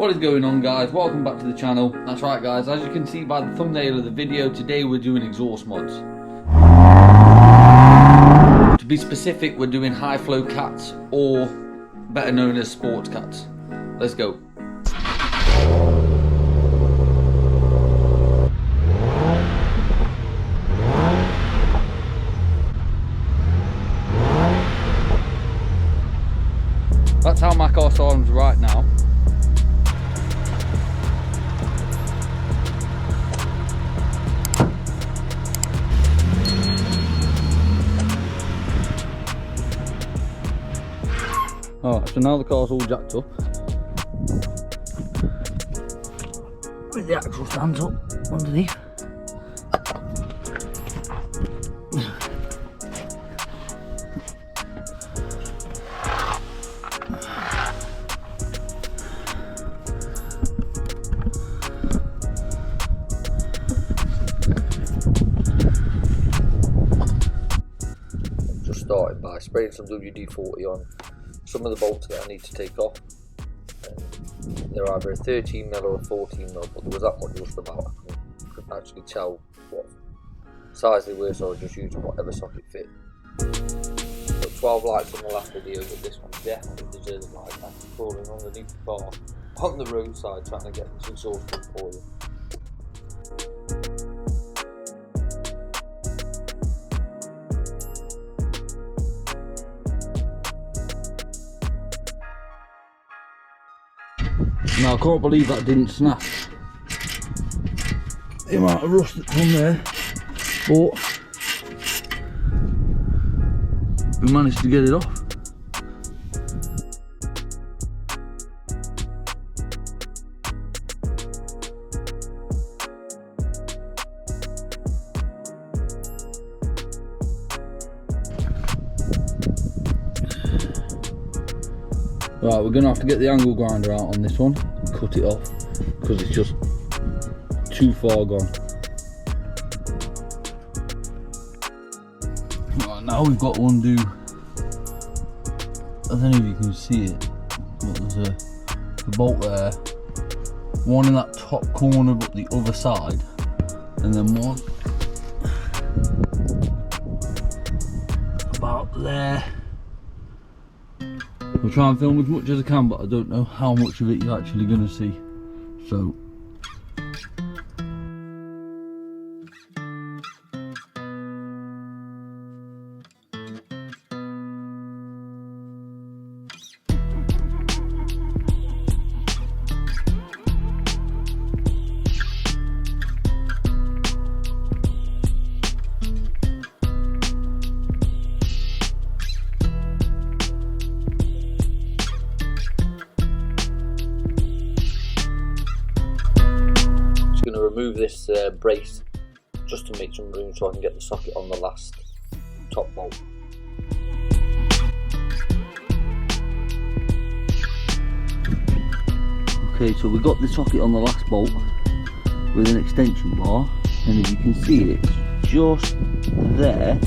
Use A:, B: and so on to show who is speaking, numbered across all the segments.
A: What is going on, guys? Welcome back to the channel. That's right, guys, as you can see by the thumbnail of the video, today we're doing exhaust mods. To be specific, we're doing high flow cats, or better known as sports cats. Let's go. That's how my car sounds right now. Alright, so now the car's all jacked up. With the axle stands up underneath. Just started by spraying some WD-40 on some of the bolts that I need to take off. They're either a 13mm or a 14mm, but there was that much rust about. I couldn't actually tell what size they were, so I was just using whatever socket fit. Got 12 lights on the last video, but this one definitely deserves a light. I'm crawling underneath the car on the roadside trying to get this exhaust in for you. Now I can't believe that didn't snap. The amount of rust that's on there, but we managed to get it off. Right, we're gonna have to get the angle grinder out on this one and cut it off because it's just too far gone. Right, now we've got to undo, I don't know if you can see it, but there's a bolt there, one in that top corner but the other side, and then one about there. I'll try and film as much as I can, but I don't know how much of it you're actually going to see. So remove this brace just to make some room so I can get the socket on the last top bolt. Okay, so we got the socket on the last bolt with an extension bar, and as you can see it's just there,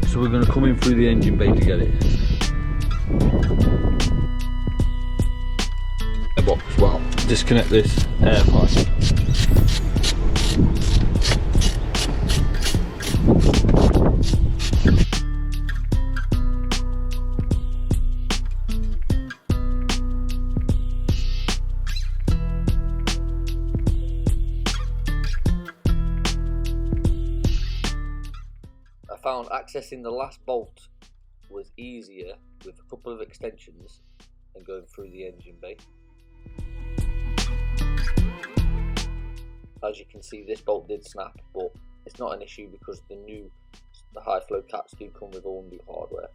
A: so we're going to come in through the engine bay to get it. Box, well, disconnect this air pipe. I found accessing the last bolt was easier with a couple of extensions than going through the engine bay. As you can see, this bolt did snap, but it's not an issue because the high flow cats do come with all new hardware.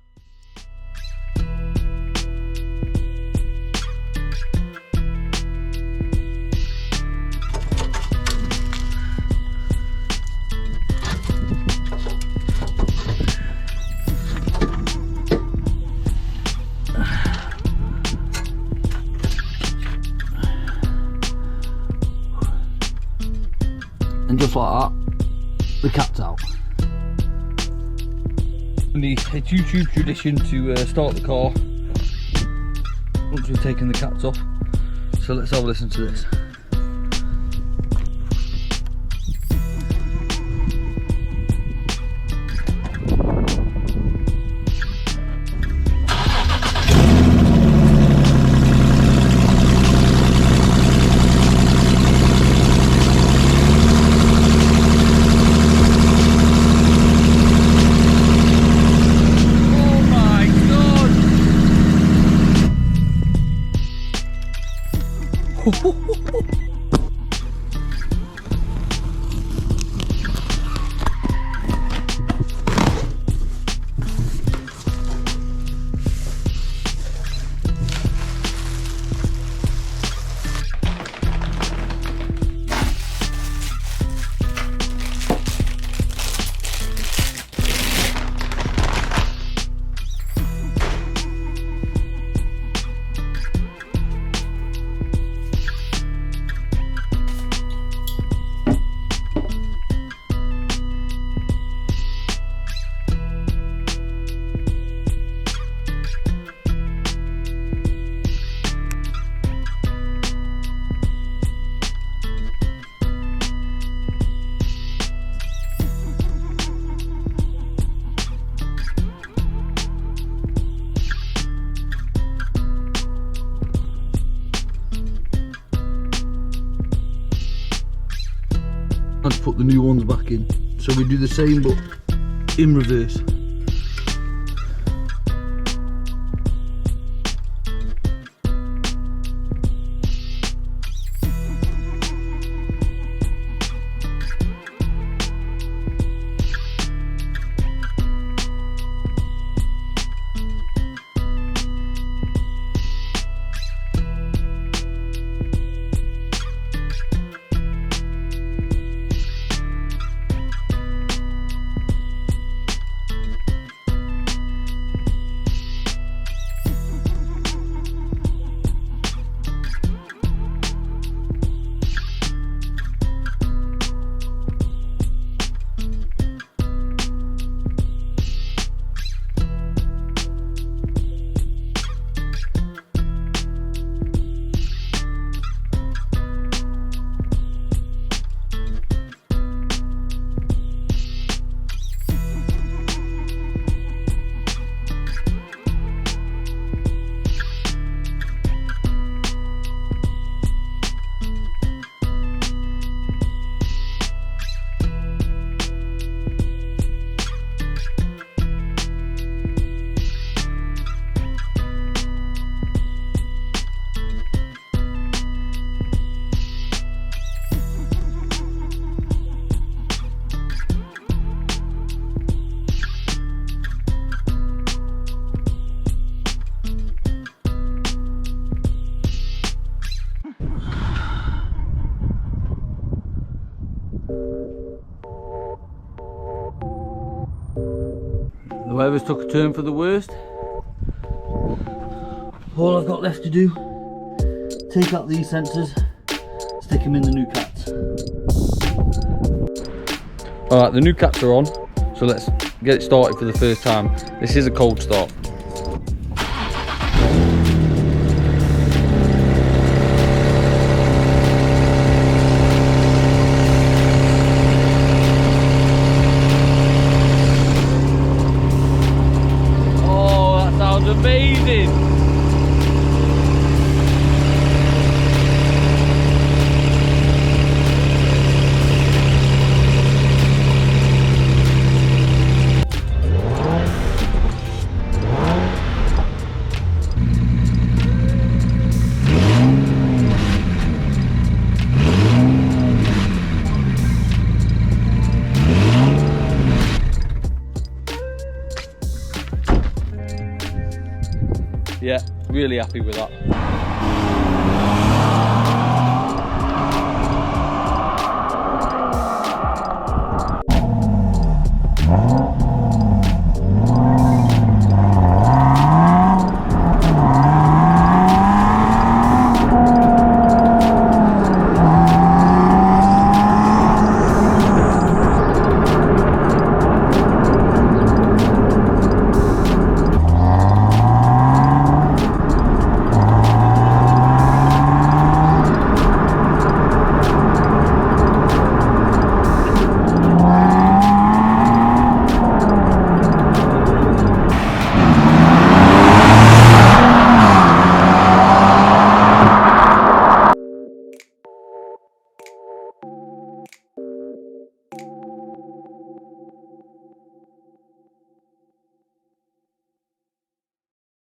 A: And just like that, the cat's out. It's YouTube tradition to start the car once we've taken the cats off. So
B: so let's have a listen to this. And put the new ones back in, so we do the same but in reverse. The weather's took a turn for the worst. All I've got left to do, take out these sensors, stick them in the new cats. Alright, the new cats are on, so let's get it started for the first time. This is a cold start. Amazing! Yeah, really happy with that.